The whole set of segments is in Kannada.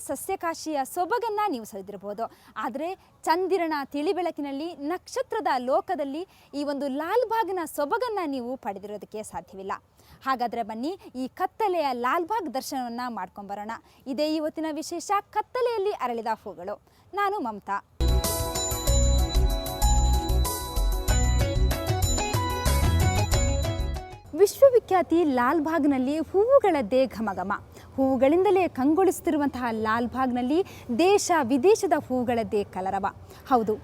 ಸಸ್ಯಕಾಶಿಯ ಸೊಬಗನ್ನು ನೀವು ಸವಿದಿರಬಹುದು. ಆದರೆ ಚಂದಿರನ ತಿಳಿ ಬೆಳಕಿನಲ್ಲಿ ನಕ್ಷತ್ರದ ಲೋಕದಲ್ಲಿ ಈ ಒಂದು ಲಾಲ್ಬಾಗ್ನ ಸೊಬಗನ್ನು ನೀವು ಪಡೆದಿರೋದಕ್ಕೆ ಸಾಧ್ಯವಿಲ್ಲ. ಹಾಗಾದರೆ ಬನ್ನಿ ಈ ಕತ್ತಲೆಯ ಲಾಲ್ಬಾಗ್ ದರ್ಶನವನ್ನು ಮಾಡ್ಕೊಂಬರೋಣ. ಇದೇ ಇವತ್ತಿನ ವಿಶೇಷ, ಕತ್ತಲೆಯಲ್ಲಿ ಅರಳಿದ ಹೂಗಳು. ನಾನು ಮಮತಾ. ವಿಶ್ವವಿಖ್ಯಾತಿ ಲಾಲ್ಬಾಗ್ನಲ್ಲಿ ಹೂವುಗಳದ್ದೇ ಘಮಘಮ. ಹೂವುಗಳಿಂದಲೇ ಕಂಗೊಳಿಸುತ್ತಿರುವಂತಹ ಲಾಲ್ಬಾಗ್ನಲ್ಲಿ ದೇಶ ವಿದೇಶದ ಹೂವುಗಳದ್ದೇ ಕಲರವ. ಹೌದು,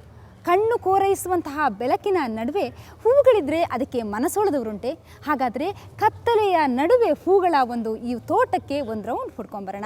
ಕಣ್ಣು ಕೋರೈಸುವಂತಹ ಬೆಳಕಿನ ನಡುವೆ ಹೂವುಗಳಿದ್ರೆ ಅದಕ್ಕೆ ಮನಸೊಳೆದವರುಂಟೆ. ಹಾಗಾದರೆ ಕತ್ತಲೆಯ ನಡುವೆ ಹೂಗಳ ಈ ತೋಟಕ್ಕೆ ಒಂದು ರೌಂಡ್ ಹೊಡ್ಕೊಂಬರೋಣ.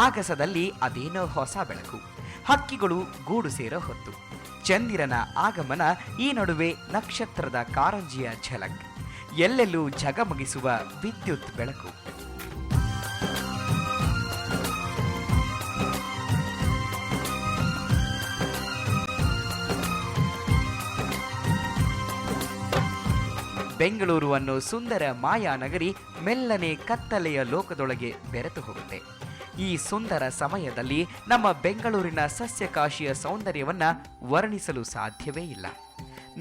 ಆಗಸದಲ್ಲಿ ಅದೇನೋ ಹೊಸ ಬೆಳಕು, ಹಕ್ಕಿಗಳು ಗೂಡು ಸೇರೋ ಹೊತ್ತು, ಚಂದಿರನ ಆಗಮನ, ಈ ನಡುವೆ ನಕ್ಷತ್ರದ ಕಾರಂಜಿಯ ಝಲಕ್, ಎಲ್ಲೆಲ್ಲೂ ಝಗಮಗಿಸುವ ವಿದ್ಯುತ್ ಬೆಳಕು. ಬೆಂಗಳೂರು ಅನ್ನೋ ಸುಂದರ ಮಾಯಾನಗರಿ ಮೆಲ್ಲನೆ ಕತ್ತಲೆಯ ಲೋಕದೊಳಗೆ ಬೆರೆತು ಹೋಗುತ್ತೆ. ಈ ಸುಂದರ ಸಮಯದಲ್ಲಿ ನಮ್ಮ ಬೆಂಗಳೂರಿನ ಸಸ್ಯಕಾಶಿಯ ಸೌಂದರ್ಯವನ್ನ ವರ್ಣಿಸಲು ಸಾಧ್ಯವೇ ಇಲ್ಲ.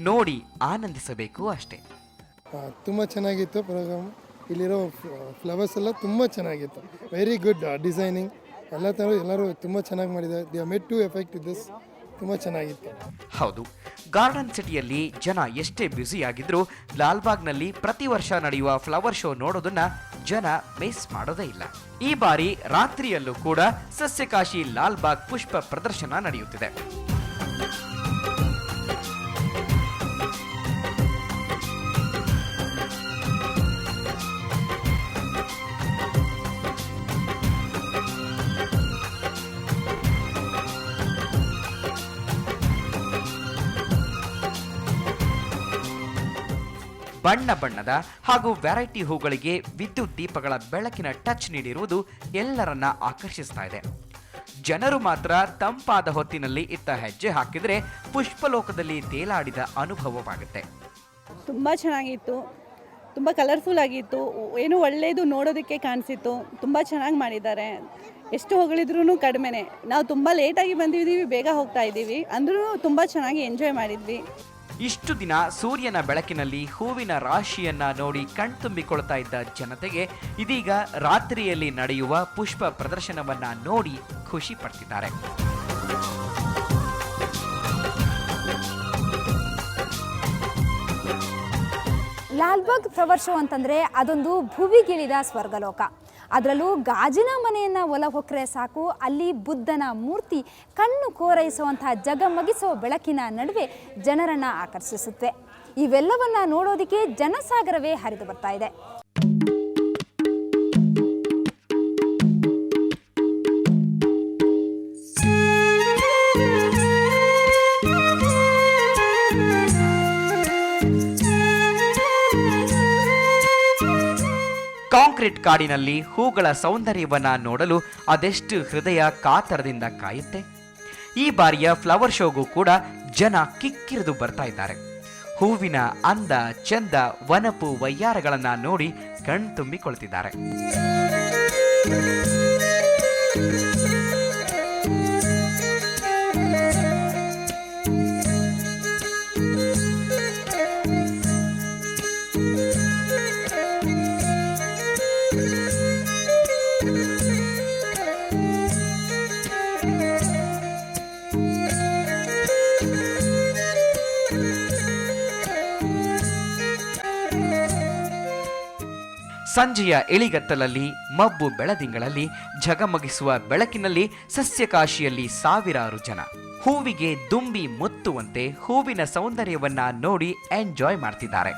ನೋಡಿ ಆನಂದಿಸಬೇಕು ಅಷ್ಟೇ. ತುಂಬ ಚೆನ್ನಾಗಿತ್ತು ಪ್ರೋಗ್ರಾಮ್. ಇಲ್ಲಿರೋ ಫ್ಲವರ್ಸ್ ಎಲ್ಲ ತುಂಬ ಚೆನ್ನಾಗಿತ್ತು. ವೆರಿ ಗುಡ್ ಡಿಸೈನಿಂಗ್ ಎಲ್ಲರೂ ತುಂಬ ಚೆನ್ನಾಗಿ ಮಾಡಿದ್ದಾರೆ. They made to effect this. ತುಂಬ ಚೆನ್ನಾಗಿತ್ತು. ಹೌದು, ಗಾರ್ಡನ್ ಸಿಟಿಯಲ್ಲಿ ಜನ ಎಷ್ಟೇ ಬ್ಯುಸಿ ಆಗಿದ್ರು ಲಾಲ್ಬಾಗ್ನಲ್ಲಿ ಪ್ರತಿ ವರ್ಷ ನಡೆಯುವ ಫ್ಲವರ್ ಶೋ ನೋಡೋದನ್ನ ಜನ ಮಿಸ್ ಮಾಡೋದೇ ಇಲ್ಲ. ಈ ಬಾರಿ ರಾತ್ರಿಯಲ್ಲೂ ಕೂಡ ಸಸ್ಯಕಾಶಿ ಲಾಲ್ಬಾಗ್ ಪುಷ್ಪ ಪ್ರದರ್ಶನ ನಡೆಯುತ್ತಿದೆ. ಬಣ್ಣ ಬಣ್ಣದ ಹಾಗೂ ವೆರೈಟಿ ಹೂಗಳಿಗೆ ವಿದ್ಯುತ್ ದೀಪಗಳ ಬೆಳಕಿನ ಟಚ್ ನೀಡಿರುವುದು ಎಲ್ಲರನ್ನ ಆಕರ್ಷಿಸ್ತಾ ಇದೆ. ಜನರು ಮಾತ್ರ ತಂಪಾದ ಹೊತ್ತಿನಲ್ಲಿ ಇತ್ತ ಹೆಜ್ಜೆ ಹಾಕಿದರೆ ಪುಷ್ಪಲೋಕದಲ್ಲಿ ತೇಲಾಡಿದ ಅನುಭವವಾಗುತ್ತೆ. ತುಂಬ ಚೆನ್ನಾಗಿತ್ತು, ತುಂಬ ಕಲರ್ಫುಲ್ ಆಗಿತ್ತು, ಏನೋ ಒಳ್ಳೆಯದು ನೋಡೋದಕ್ಕೆ ಕಾಣಿಸಿತ್ತು. ತುಂಬ ಚೆನ್ನಾಗಿ ಮಾಡಿದ್ದಾರೆ. ಎಷ್ಟು ಹೊಗಳಿದ್ರೂ ಕಡಿಮೆನೆ. ನಾವು ತುಂಬ ಲೇಟಾಗಿ ಬಂದಿದ್ದೀವಿ, ಬೇಗ ಹೋಗ್ತಾ ಇದ್ದೀವಿ, ಅಂದ್ರೂ ತುಂಬ ಚೆನ್ನಾಗಿ ಎಂಜಾಯ್ ಮಾಡಿದ್ವಿ. ಇಷ್ಟು ದಿನ ಸೂರ್ಯನ ಬೆಳಕಿನಲ್ಲಿ ಹೂವಿನ ರಾಶಿಯನ್ನ ನೋಡಿ ಕಣ್ತುಂಬಿಕೊಳ್ತಾ ಇದ್ದ ಜನತೆಗೆ ಇದೀಗ ರಾತ್ರಿಯಲ್ಲಿ ನಡೆಯುವ ಪುಷ್ಪ ಪ್ರದರ್ಶನವನ್ನ ನೋಡಿ ಖುಷಿ ಪಡ್ತಿದ್ದಾರೆ. ಲಾಲ್ಬಾಗ್ ಫ್ಲವರ್ ಶೋ ಅಂತಂದರೆ ಅದೊಂದು ಭುವಿಗಿಳಿದ ಸ್ವರ್ಗಲೋಕ. ಅದರಲ್ಲೂ ಗಾಜಿನ ಮನೆಯನ್ನು ಒಲ ಹೊಕ್ಕರೆ ಸಾಕು, ಅಲ್ಲಿ ಬುದ್ಧನ ಮೂರ್ತಿ ಕಣ್ಣು ಕೋರೈಸುವಂತಹ ಜಗಮಗಿಸುವ ಬೆಳಕಿನ ನಡುವೆ ಜನರನ್ನು ಆಕರ್ಷಿಸುತ್ತೆ. ಇವೆಲ್ಲವನ್ನ ನೋಡೋದಕ್ಕೆ ಜನಸಾಗರವೇ ಹರಿದು ಬರ್ತಾ ಇದೆ. ಕಾಂಕ್ರೀಟ್ ಕಾಡಿನಲ್ಲಿ ಹೂಗಳ ಸೌಂದರ್ಯವನ್ನ ನೋಡಲು ಅದೆಷ್ಟು ಹೃದಯ ಕಾತರದಿಂದ ಕಾಯುತ್ತೆ. ಈ ಬಾರಿಯ ಫ್ಲವರ್ ಶೋಗೂ ಕೂಡ ಜನ ಕಿಕ್ಕಿರಿದು ಬರ್ತಾ ಇದ್ದಾರೆ. ಹೂವಿನ ಅಂದ ಚಂದ ವನಪು ವಯ್ಯಾರಗಳನ್ನ ನೋಡಿ ಕಣ್ತುಂಬಿಕೊಳ್ತಿದ್ದಾರೆ. ಸಂಜೆಯ ಇಳಿಗತ್ತಲಲ್ಲಿ ಮಬ್ಬು ಬೆಳದಿಂಗಳಲ್ಲಿ ಝಗಮಗಿಸುವ ಬೆಳಕಿನಲ್ಲಿ ಸಸ್ಯಕಾಶಿಯಲ್ಲಿ ಸಾವಿರಾರು ಜನ ಹೂವಿಗೆ ದುಂಬಿ ಮುತ್ತುವಂತೆ ಹೂವಿನ ಸೌಂದರ್ಯವನ್ನ ನೋಡಿ ಎಂಜಾಯ್ ಮಾಡ್ತಿದ್ದಾರೆ.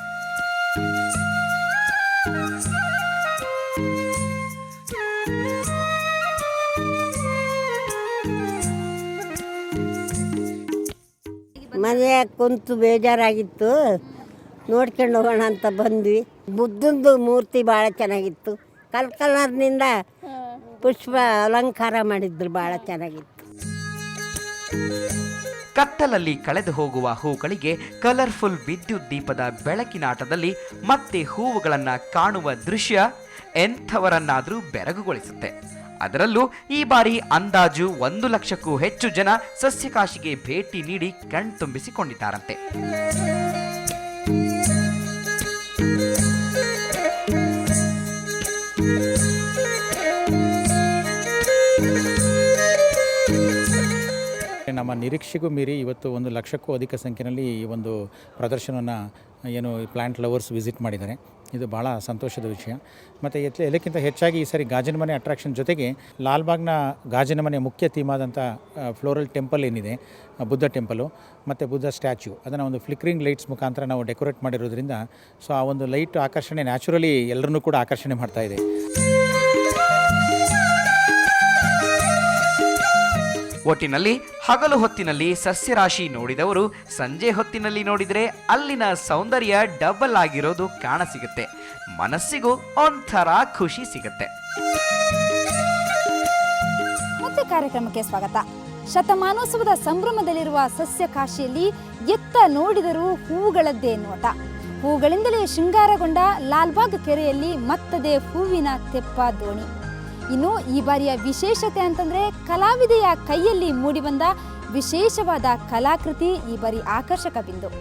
ಮನೆಯಾಗ ಕುಂತು ಬೇಜಾರಾಗಿತ್ತು, ನೋಡ್ಕೊಂಡು ಹೋಗೋಣ ಅಂತ ಬಂದ್ವಿ. ಬುದ್ಧಂದು ಮೂರ್ತಿ ಭಾಳ ಚೆನ್ನಾಗಿತ್ತು. ಕಲ್ಕಲರ್ನಿಂದ ಪುಷ್ಪ ಅಲಂಕಾರ ಮಾಡಿದ್ರು, ಭಾಳ ಚೆನ್ನಾಗಿತ್ತು. ಕತ್ತಲಲ್ಲಿ ಕಳೆದು ಹೋಗುವ ಹೂಗಳಿಗೆ ಕಲರ್ಫುಲ್ ವಿದ್ಯುತ್ ದೀಪದ ಬೆಳಕಿನಾಟದಲ್ಲಿ ಮತ್ತೆ ಹೂವುಗಳನ್ನ ಕಾಣುವ ದೃಶ್ಯ ಎಂಥವರನ್ನಾದರೂ ಬೆರಗುಗೊಳಿಸುತ್ತೆ. ಅದರಲ್ಲೂ ಈ ಬಾರಿ ಅಂದಾಜು 1 ಲಕ್ಷಕ್ಕೂ ಹೆಚ್ಚು ಜನ ಸಸ್ಯಕಾಶಿಗೆ ಭೇಟಿ ನೀಡಿ ಕಣ್ತುಂಬಿಸಿಕೊಂಡಿದ್ದಾರಂತೆ. ನಮ್ಮ ನಿರೀಕ್ಷೆಗೂ ಮೀರಿ ಇವತ್ತು 1 ಲಕ್ಷಕ್ಕೂ ಅಧಿಕ ಸಂಖ್ಯೆಯಲ್ಲಿ ಈ ಒಂದು ಪ್ರದರ್ಶನವನ್ನು ಏನು ಪ್ಲ್ಯಾಂಟ್ ಲವರ್ಸ್ ವಿಸಿಟ್ ಮಾಡಿದ್ದಾರೆ. ಇದು ಭಾಳ ಸಂತೋಷದ ವಿಷಯ. ಮತ್ತು ಎಲ್ಲಕ್ಕಿಂತ ಹೆಚ್ಚಾಗಿ ಈ ಸಾರಿ ಗಾಜಿನ ಮನೆ ಅಟ್ರಾಕ್ಷನ್ ಜೊತೆಗೆ ಲಾಲ್ಬಾಗ್ನ ಗಾಜಿನ ಮನೆ ಮುಖ್ಯ ಥೀಮ್ ಆದಂಥ ಫ್ಲೋರಲ್ ಟೆಂಪಲ್ ಏನಿದೆ, ಬುದ್ಧ ಟೆಂಪಲು ಮತ್ತು ಬುದ್ಧ ಸ್ಟ್ಯಾಚ್ಯೂ, ಅದನ್ನು ಒಂದು ಫ್ಲಿಕ್ರಿಂಗ್ ಲೈಟ್ಸ್ ಮುಖಾಂತರ ನಾವು ಡೆಕೋರೇಟ್ ಮಾಡಿರೋದ್ರಿಂದ ಸೊ ಆ ಒಂದು ಲೈಟ್ ಆಕರ್ಷಣೆ ನ್ಯಾಚುರಲಿ ಎಲ್ಲರನ್ನೂ ಕೂಡ ಆಕರ್ಷಣೆ ಮಾಡ್ತಾ ಇದೆ. ಒಟ್ಟಿನಲ್ಲಿ ಹಗಲು ಹೊತ್ತಿನಲ್ಲಿ ಸಸ್ಯರಾಶಿ ನೋಡಿದವರು ಸಂಜೆ ಹೊತ್ತಿನಲ್ಲಿ ನೋಡಿದರೆ ಅಲ್ಲಿನ ಸೌಂದರ್ಯ ಡಬಲ್ ಆಗಿರೋದು ಕಾಣಸಿಗುತ್ತೆ. ಮನಸ್ಸಿಗೂ ಒಂಥರ ಖುಷಿ ಸಿಗುತ್ತೆ. ಮತ್ತೆ ಕಾರ್ಯಕ್ರಮಕ್ಕೆ ಸ್ವಾಗತ. ಶತಮಾನೋತ್ಸವದ ಸಂಭ್ರಮದಲ್ಲಿರುವ ಸಸ್ಯಕಾಶಿಯಲ್ಲಿ ಎತ್ತ ನೋಡಿದರೂ ಹೂಗಳದ್ದೇ ನೋಟ. ಹೂಗಳಿಂದಲೇ ಶೃಂಗಾರಗೊಂಡ ಲಾಲ್ಬಾಗ್ ಕೆರೆಯಲ್ಲಿ ಮತ್ತದೇ ಹೂವಿನ ತೆಪ್ಪ ದೋಣಿ. ಇನ್ನು ಈ ಬಾರಿಯ ವಿಶೇಷತೆ ಅಂತಂದ್ರೆ ಕಲಾವಿದೆಯ ಕೈಯಲ್ಲಿ ಮೂಡಿಬಂದ ವಿಶೇಷವಾದ ಕಲಾಕೃತಿ ಈ ಬಾರಿ ಆಕರ್ಷಕ ಬಿಂದು.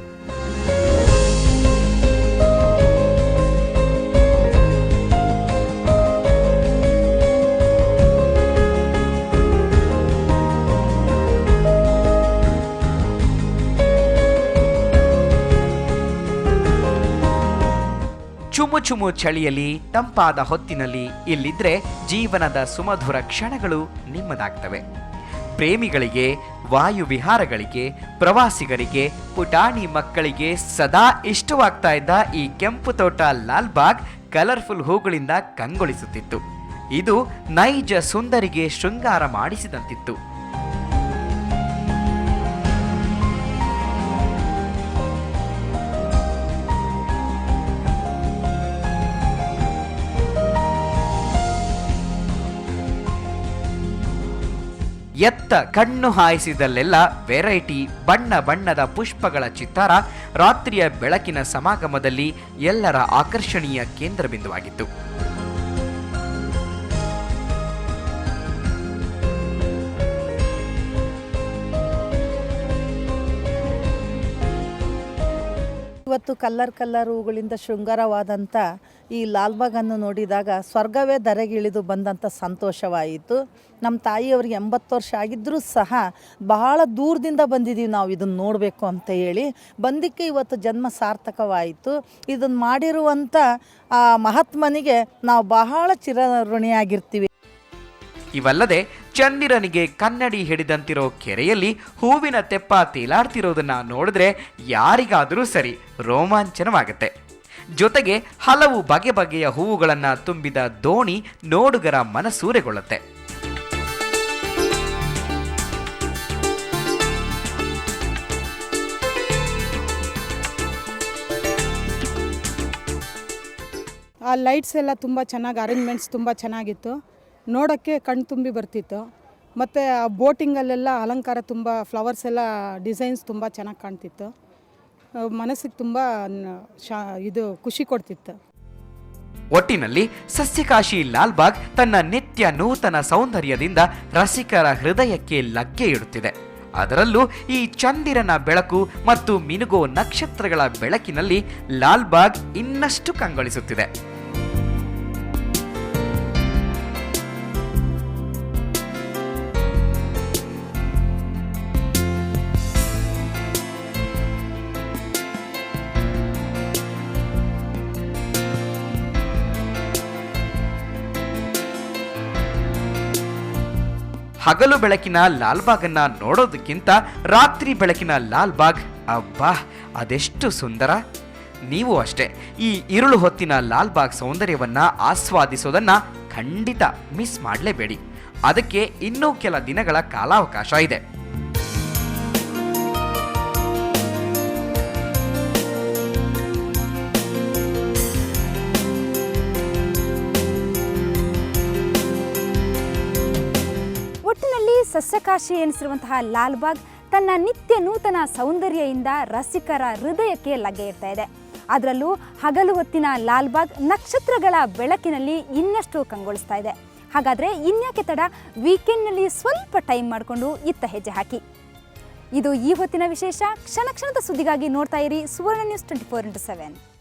ಚುಮು ಚುಮು ಚಳಿಯಲ್ಲಿ ತಂಪಾದ ಹೊತ್ತಿನಲ್ಲಿ ಇಲ್ಲಿದ್ರೆ ಜೀವನದ ಸುಮಧುರ ಕ್ಷಣಗಳು ನಿಮ್ಮದಾಗ್ತವೆ. ಪ್ರೇಮಿಗಳಿಗೆ, ವಾಯು ವಿಹಾರಗಳಿಗೆ, ಪ್ರವಾಸಿಗರಿಗೆ, ಪುಟಾಣಿ ಮಕ್ಕಳಿಗೆ ಸದಾ ಇಷ್ಟವಾಗ್ತಾ ಇದ್ದ ಈ ಕೆಂಪು ತೋಟ ಲಾಲ್ಬಾಗ್ ಕಲರ್ಫುಲ್ ಹೂಗಳಿಂದ ಕಂಗೊಳಿಸುತ್ತಿತ್ತು. ಇದು ನೈಜ ಸುಂದರಿಗೆ ಶೃಂಗಾರ ಮಾಡಿಸಿದಂತಿತ್ತು. ಎತ್ತ ಕಣ್ಣು ಹಾಯಿಸಿದಲ್ಲೆಲ್ಲ ವೆರೈಟಿ ಬಣ್ಣ ಬಣ್ಣದ ಪುಷ್ಪಗಳ ಚಿತ್ತಾರ ರಾತ್ರಿಯ ಬೆಳಕಿನ ಸಮಾಗಮದಲ್ಲಿ ಎಲ್ಲರ ಆಕರ್ಷಣೀಯ ಕೇಂದ್ರ ಬಿಂದುವಾಗಿತ್ತು. ಇವತ್ತು ಕಲ್ಲರ್ ಹೂಗಳಿಂದ ಶೃಂಗಾರವಾದಂಥ ಈ ಲಾಲ್ಬಾಗನ್ನು ನೋಡಿದಾಗ ಸ್ವರ್ಗವೇ ಧರೆಗಿಳಿದು ಬಂದಂಥ ಸಂತೋಷವಾಯಿತು. ನಮ್ಮ ತಾಯಿಯವರಿಗೆ 80 ವರ್ಷ ಆಗಿದ್ದರೂ ಸಹ ಬಹಳ ದೂರದಿಂದ ಬಂದಿದ್ದೀವಿ ನಾವು ಇದನ್ನು ನೋಡಬೇಕು ಅಂತ ಹೇಳಿ. ಬಂದಿಕ್ಕೆ ಇವತ್ತು ಜನ್ಮ ಸಾರ್ಥಕವಾಯಿತು. ಇದನ್ನು ಮಾಡಿರುವಂಥ ಆ ಮಹಾತ್ಮನಿಗೆ ನಾವು ಬಹಳ ಚಿರಋಣಿಯಾಗಿರ್ತೀವಿ. ಇವಲ್ಲದೆ ಚಂದಿರನಿಗೆ ಕನ್ನಡಿ ಹಿಡಿದಂತಿರೋ ಕೆರೆಯಲ್ಲಿ ಹೂವಿನ ತೆಪ್ಪ ತೇಲಾಡ್ತಿರೋದನ್ನ ನೋಡಿದ್ರೆ ಯಾರಿಗಾದರೂ ಸರಿ ರೋಮಾಂಚನವಾಗುತ್ತೆ. ಜೊತೆಗೆ ಹಲವು ಬಗೆ ಬಗೆಯ ಹೂವುಗಳನ್ನ ತುಂಬಿದ ದೋಣಿ ನೋಡುಗರ ಮನಸೂರೆಗೊಳ್ಳುತ್ತೆ. ಆ ಲೈಟ್ಸ್ ಎಲ್ಲ ತುಂಬ ಚೆನ್ನಾಗಿ ಅರೇಂಜ್ಮೆಂಟ್ಸ್ ತುಂಬ ಚೆನ್ನಾಗಿತ್ತು. ನೋಡೋಕ್ಕೆ ಕಣ್ಣು ತುಂಬಿ ಬರ್ತಿತ್ತು. ಮತ್ತು ಆ ಬೋಟಿಂಗಲ್ಲೆಲ್ಲ ಅಲಂಕಾರ ತುಂಬ ಫ್ಲವರ್ಸ್ ಎಲ್ಲ ಡಿಸೈನ್ಸ್ ತುಂಬ ಚೆನ್ನಾಗಿ ಕಾಣ್ತಿತ್ತು. ಮನಸ್ಸಿಗೆ ತುಂಬ ಇದು ಖುಷಿ ಕೊಡ್ತಿತ್ತು. ಒಟ್ಟಿನಲ್ಲಿ ಸಸ್ಯಕಾಶಿ ಲಾಲ್ಬಾಗ್ ತನ್ನ ನಿತ್ಯ ನೂತನ ಸೌಂದರ್ಯದಿಂದ ರಸಿಕರ ಹೃದಯಕ್ಕೆ ಲಗ್ಗೆ ಇಡುತ್ತಿದೆ. ಅದರಲ್ಲೂ ಈ ಚಂದಿರನ ಬೆಳಕು ಮತ್ತು ಮಿನುಗೋ ನಕ್ಷತ್ರಗಳ ಬೆಳಕಿನಲ್ಲಿ ಲಾಲ್ಬಾಗ್ ಇನ್ನಷ್ಟು ಕಂಗೊಳಿಸುತ್ತಿದೆ. ಹಗಲು ಬೆಳಕಿನ ಲಾಲ್ಬಾಗನ್ನ ನೋಡೋದಕ್ಕಿಂತ ರಾತ್ರಿ ಬೆಳಕಿನ ಲಾಲ್ಬಾಗ್ ಅಬ್ಬಾ ಅದೆಷ್ಟು ಸುಂದರ. ನೀವು ಅಷ್ಟೇ ಈ ಇರುಳು ಹೊತ್ತಿನ ಲಾಲ್ಬಾಗ್ ಸೌಂದರ್ಯವನ್ನ ಆಸ್ವಾದಿಸೋದನ್ನ ಖಂಡಿತ ಮಿಸ್ ಮಾಡಲೇಬೇಡಿ. ಅದಕ್ಕೆ ಇನ್ನೂ ಕೆಲ ದಿನಗಳ ಕಾಲಾವಕಾಶ ಇದೆ. ಸಸ್ಯಕಾಶಿ ಎನಿಸಿರುವಂತಹ ಲಾಲ್ಬಾಗ್ ತನ್ನ ನಿತ್ಯ ನೂತನ ಸೌಂದರ್ಯದಿಂದ ರಸಿಕರ ಹೃದಯಕ್ಕೆ ಲಗ್ಗೆ ಇಡ್ತಾ ಇದೆ. ಅದರಲ್ಲೂ ಹಗಲು ಹೊತ್ತಿನ ಲಾಲ್ಬಾಗ್ ನಕ್ಷತ್ರಗಳ ಬೆಳಕಿನಲ್ಲಿ ಇನ್ನಷ್ಟು ಕಂಗೊಳಿಸ್ತಾ ಇದೆ. ಹಾಗಾದರೆ ಇನ್ಯಾಕೆ ತಡ, ವೀಕೆಂಡ್ನಲ್ಲಿ ಸ್ವಲ್ಪ ಟೈಮ್ ಮಾಡಿಕೊಂಡು ಇತ್ತ ಹೆಜ್ಜೆ ಹಾಕಿ. ಇದು ಈ ಹೊತ್ತಿನ ವಿಶೇಷ. ಕ್ಷಣ ಕ್ಷಣದ ಸುದ್ದಿಗಾಗಿ ನೋಡ್ತಾ ಇರಿ ಸುವರ್ಣ ನ್ಯೂಸ್ 24/7.